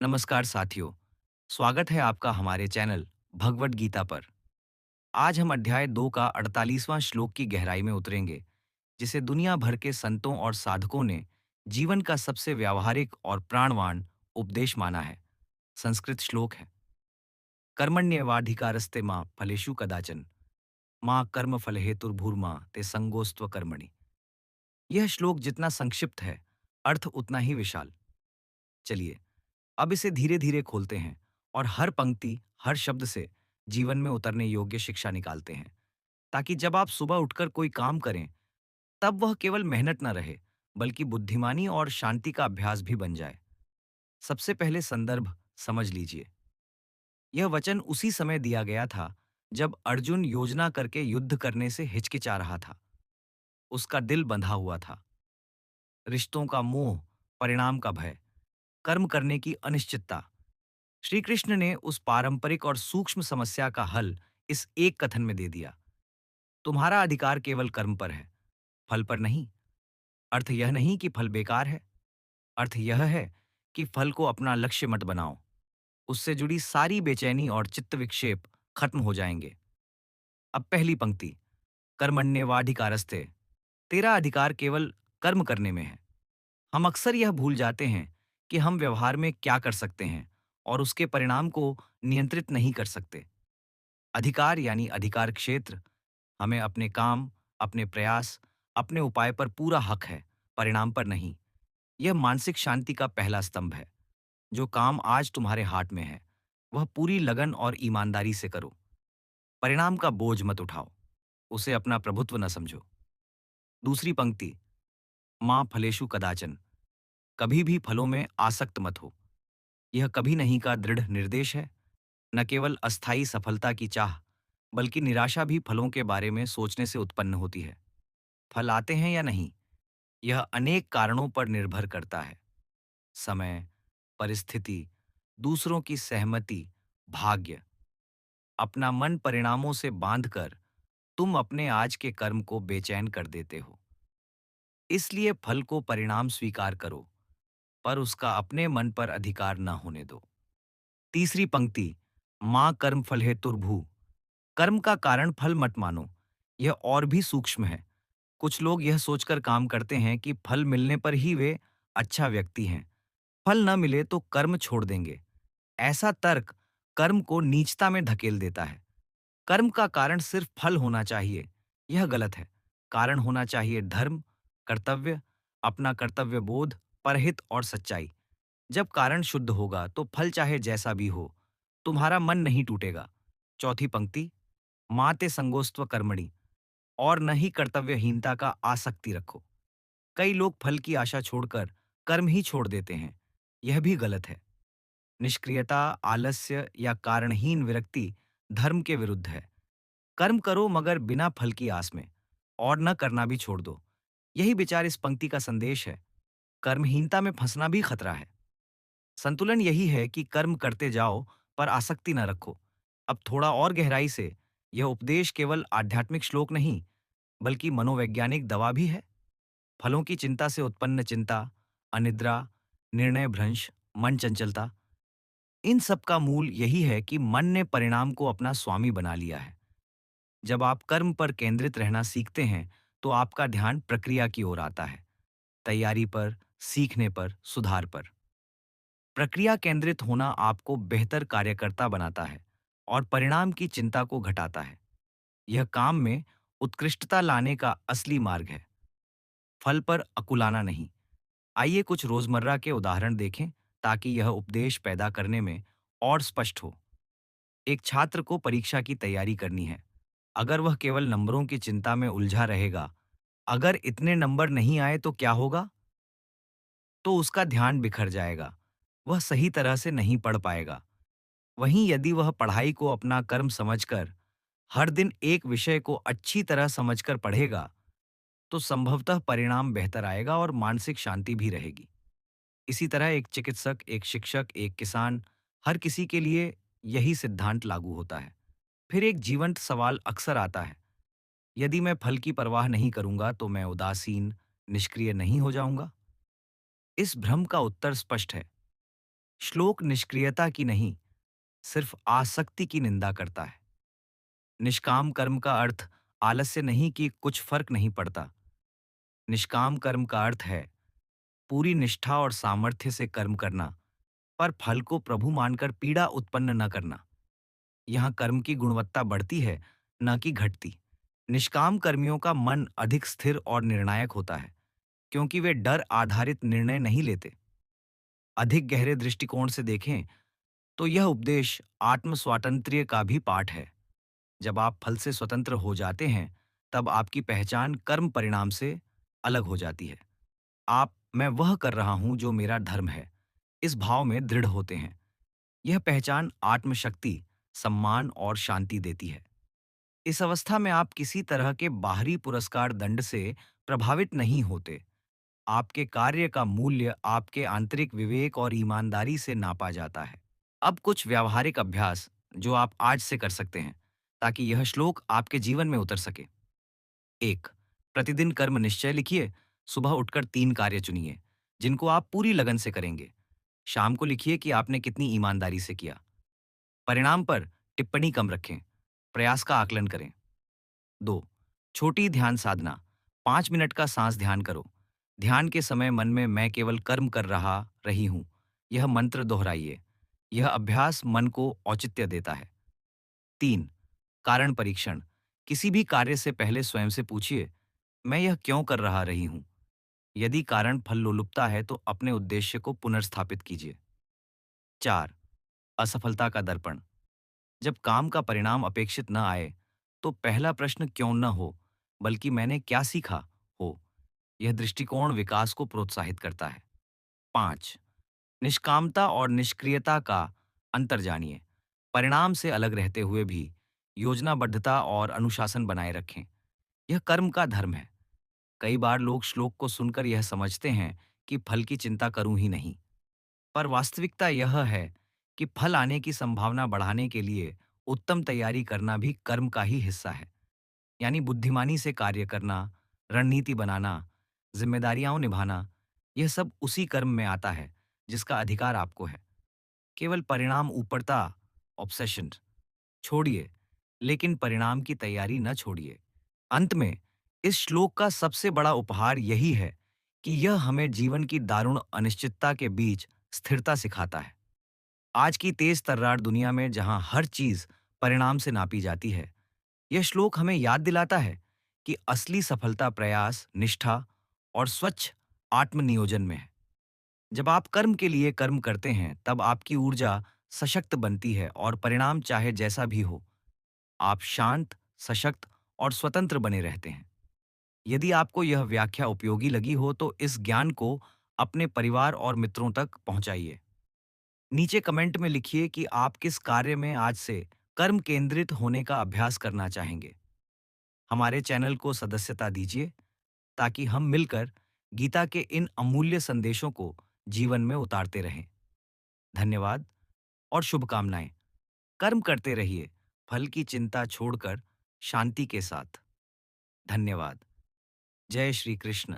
नमस्कार साथियों। स्वागत है आपका हमारे चैनल भगवत गीता पर। आज हम अध्याय 2 का 48वां श्लोक की गहराई में उतरेंगे, जिसे दुनिया भर के संतों और साधकों ने जीवन का सबसे व्यावहारिक और प्राणवान उपदेश माना है। संस्कृत श्लोक है, कर्मण्येवाधिकारस्ते मां फलेषु कदाचन मां कर्म फल हेतुर्भूर्मा ते संगोस्त्व कर्मणि। यह श्लोक जितना संक्षिप्त है, अर्थ उतना ही विशाल। चलिए अब इसे धीरे धीरे खोलते हैं और हर पंक्ति, हर शब्द से जीवन में उतरने योग्य शिक्षा निकालते हैं, ताकि जब आप सुबह उठकर कोई काम करें, तब वह केवल मेहनत न रहे, बल्कि बुद्धिमानी और शांति का अभ्यास भी बन जाए। सबसे पहले संदर्भ समझ लीजिए। यह वचन उसी समय दिया गया था जब अर्जुन योजना करके युद्ध करने से हिचकिचा रहा था। उसका दिल बंधा हुआ था। रिश्तों का मोह, परिणाम का भय, कर्म करने की अनिश्चितता। श्री कृष्ण ने उस पारंपरिक और सूक्ष्म समस्या का हल इस एक कथन में दे दिया। तुम्हारा अधिकार केवल कर्म पर है, फल पर नहीं। अर्थ यह नहीं कि फल बेकार है, अर्थ यह है कि फल को अपना लक्ष्य मत बनाओ। उससे जुड़ी सारी बेचैनी और चित्त विक्षेप खत्म हो जाएंगे। अब पहली पंक्ति, कर्मण्येवाधिकारस्ते, तेरा अधिकार केवल कर्म करने में है। हम अक्सर यह भूल जाते हैं कि हम व्यवहार में क्या कर सकते हैं और उसके परिणाम को नियंत्रित नहीं कर सकते। अधिकार यानी अधिकार क्षेत्र। हमें अपने काम, अपने प्रयास, अपने उपाय पर पूरा हक है, परिणाम पर नहीं। यह मानसिक शांति का पहला स्तंभ है। जो काम आज तुम्हारे हाथ में है, वह पूरी लगन और ईमानदारी से करो। परिणाम का बोझ मत उठाओ, उसे अपना प्रभुत्व न समझो। दूसरी पंक्ति, मां फलेषु कदाचन, कभी भी फलों में आसक्त मत हो। यह कभी नहीं का दृढ़ निर्देश है। न केवल अस्थायी सफलता की चाह, बल्कि निराशा भी फलों के बारे में सोचने से उत्पन्न होती है। फल आते हैं या नहीं, यह अनेक कारणों पर निर्भर करता है। समय, परिस्थिति, दूसरों की सहमति, भाग्य। अपना मन परिणामों से बांधकर तुम अपने आज के कर्म को बेचैन कर देते हो। इसलिए फल को परिणाम स्वीकार करो, पर उसका अपने मन पर अधिकार न होने दो। तीसरी पंक्ति, मां कर्म फल हेतुर्भू, कर्म का कारण फल मत मानो। यह और भी सूक्ष्म है। कुछ लोग यह सोचकर काम करते हैं कि फल मिलने पर ही वे अच्छा व्यक्ति हैं। फल न मिले तो कर्म छोड़ देंगे। ऐसा तर्क कर्म को नीचता में धकेल देता है। कर्म का कारण सिर्फ फल होना चाहिए, यह गलत है। कारण होना चाहिए धर्म, कर्तव्य, अपना कर्तव्य बोध, परहित और सच्चाई। जब कारण शुद्ध होगा तो फल चाहे जैसा भी हो, तुम्हारा मन नहीं टूटेगा। चौथी पंक्ति, माते संगोस्त्व कर्मणि, और न ही कर्तव्यहीनता का आसक्ति रखो। कई लोग फल की आशा छोड़कर कर्म ही छोड़ देते हैं। यह भी गलत है। निष्क्रियता, आलस्य या कारणहीन विरक्ति धर्म के विरुद्ध है। कर्म करो मगर बिना फल की आस में, और न करना भी छोड़ दो। यही विचार इस पंक्ति का संदेश है। कर्महीनता में फंसना भी खतरा है। संतुलन यही है कि कर्म करते जाओ, पर आसक्ति न रखो। अब थोड़ा और गहराई से, यह उपदेश केवल आध्यात्मिक श्लोक नहीं, बल्कि मनोवैज्ञानिक दवा भी है। फलों की चिंता से उत्पन्न चिंता, अनिद्रा, निर्णय भ्रंश, मन चंचलता, इन सब का मूल यही है कि मन ने परिणाम को अपना स्वामी बना लिया है। जब आप कर्म पर केंद्रित रहना सीखते हैं, तो आपका ध्यान प्रक्रिया की ओर आता है, तैयारी पर, सीखने पर, सुधार पर। प्रक्रिया केंद्रित होना आपको बेहतर कार्यकर्ता बनाता है और परिणाम की चिंता को घटाता है। यह काम में उत्कृष्टता लाने का असली मार्ग है, फल पर अकुलाना नहीं। आइए कुछ रोजमर्रा के उदाहरण देखें, ताकि यह उपदेश पैदा करने में और स्पष्ट हो। एक छात्र को परीक्षा की तैयारी करनी है। अगर वह केवल नंबरों की चिंता में उलझा रहेगा, अगर इतने नंबर नहीं आए तो क्या होगा, तो उसका ध्यान बिखर जाएगा। वह सही तरह से नहीं पढ़ पाएगा। वहीं यदि वह पढ़ाई को अपना कर्म समझकर हर दिन एक विषय को अच्छी तरह समझकर पढ़ेगा, तो संभवतः परिणाम बेहतर आएगा और मानसिक शांति भी रहेगी। इसी तरह एक चिकित्सक, एक शिक्षक, एक किसान, हर किसी के लिए यही सिद्धांत लागू होता है। फिर एक जीवंत सवाल अक्सर आता है, यदि मैं फल की परवाह नहीं करूंगा तो मैं उदासीन, निष्क्रिय नहीं हो जाऊंगा? इस भ्रम का उत्तर स्पष्ट है। श्लोक निष्क्रियता की नहीं, सिर्फ आसक्ति की निंदा करता है। निष्काम कर्म का अर्थ आलस्य नहीं कि कुछ फर्क नहीं पड़ता। निष्काम कर्म का अर्थ है पूरी निष्ठा और सामर्थ्य से कर्म करना, पर फल को प्रभु मानकर पीड़ा उत्पन्न न करना। यहाँ कर्म की गुणवत्ता बढ़ती है, न कि घटती। निष्काम कर्मियों का मन अधिक स्थिर और निर्णायक होता है, क्योंकि वे डर आधारित निर्णय नहीं लेते। अधिक गहरे दृष्टिकोण से देखें तो यह उपदेश आत्म स्वातंत्र्य का भी पाठ है। जब आप फल से स्वतंत्र हो जाते हैं, तब आपकी पहचान कर्म परिणाम से अलग हो जाती है। आप मैं वह कर रहा हूं जो मेरा धर्म है, इस भाव में दृढ़ होते हैं। यह पहचान आत्मशक्ति, सम्मान और शांति देती है। इस अवस्था में आप किसी तरह के बाहरी पुरस्कार दंड से प्रभावित नहीं होते। आपके कार्य का मूल्य आपके आंतरिक विवेक और ईमानदारी से नापा जाता है। अब कुछ व्यावहारिक अभ्यास जो आप आज से कर सकते हैं, ताकि यह श्लोक आपके जीवन में उतर सके। 1। प्रतिदिन कर्म निश्चय लिखिए। सुबह उठकर 3 कार्य चुनिए, जिनको आप पूरी लगन से करेंगे। शाम को लिखिए कि आपने कितनी ईमानदारी से किया। परिणाम पर टिप्पणी कम रखें। प्रयास का आकलन करें। 2। छोटी ध्यान साधना। 5 मिनट का सांस ध्यान करो। ध्यान के समय मन में मैं केवल कर्म कर रहा रही हूं, यह मंत्र दोहराइए। यह अभ्यास मन को औचित्य देता है। 3। कारण परीक्षण। किसी भी कार्य से पहले स्वयं से पूछिए, मैं यह क्यों कर रहा रही हूं? यदि कारण फल लोलुपता है तो अपने उद्देश्य को पुनर्स्थापित कीजिए। 4। असफलता का दर्पण। जब काम का परिणाम अपेक्षित न आए, तो पहला प्रश्न क्यों न हो, बल्कि मैंने क्या सीखा हो। यह दृष्टिकोण विकास को प्रोत्साहित करता है। 5। निष्कामता और निष्क्रियता का अंतर जानिए। परिणाम से अलग रहते हुए भी योजनाबद्धता और अनुशासन बनाए रखें। यह कर्म का धर्म है। कई बार लोग श्लोक को सुनकर यह समझते हैं कि फल की चिंता करूं ही नहीं, पर वास्तविकता यह है कि फल आने की संभावना बढ़ाने के लिए उत्तम तैयारी करना भी कर्म का ही हिस्सा है। यानी बुद्धिमानी से कार्य करना, रणनीति बनाना, जिम्मेदारियां निभाना, यह सब उसी कर्म में आता है जिसका अधिकार आपको है। केवल परिणाम ऊपरता ऑब्सेशन छोड़िए, लेकिन परिणाम की तैयारी न छोड़िए। अंत में इस श्लोक का सबसे बड़ा उपहार यही है कि यह हमें जीवन की दारुण अनिश्चितता के बीच स्थिरता सिखाता है। आज की तेज तर्रार दुनिया में जहां हर चीज परिणाम से नापी जाती है, यह श्लोक हमें याद दिलाता है कि असली सफलता प्रयास, निष्ठा और स्वच्छ आत्मनियोजन में है। जब आप कर्म के लिए कर्म करते हैं, तब आपकी ऊर्जा सशक्त बनती है और परिणाम चाहे जैसा भी हो, आप शांत, सशक्त और स्वतंत्र बने रहते हैं। यदि आपको यह व्याख्या उपयोगी लगी हो तो इस ज्ञान को अपने परिवार और मित्रों तक पहुंचाइए। नीचे कमेंट में लिखिए कि आप किस कार्य में आज से कर्म केंद्रित होने का अभ्यास करना चाहेंगे। हमारे चैनल को सदस्यता दीजिए, ताकि हम मिलकर गीता के इन अमूल्य संदेशों को जीवन में उतारते रहें। धन्यवाद और शुभकामनाएं। कर्म करते रहिए, फल की चिंता छोड़कर शांति के साथ। धन्यवाद। जय श्री कृष्ण।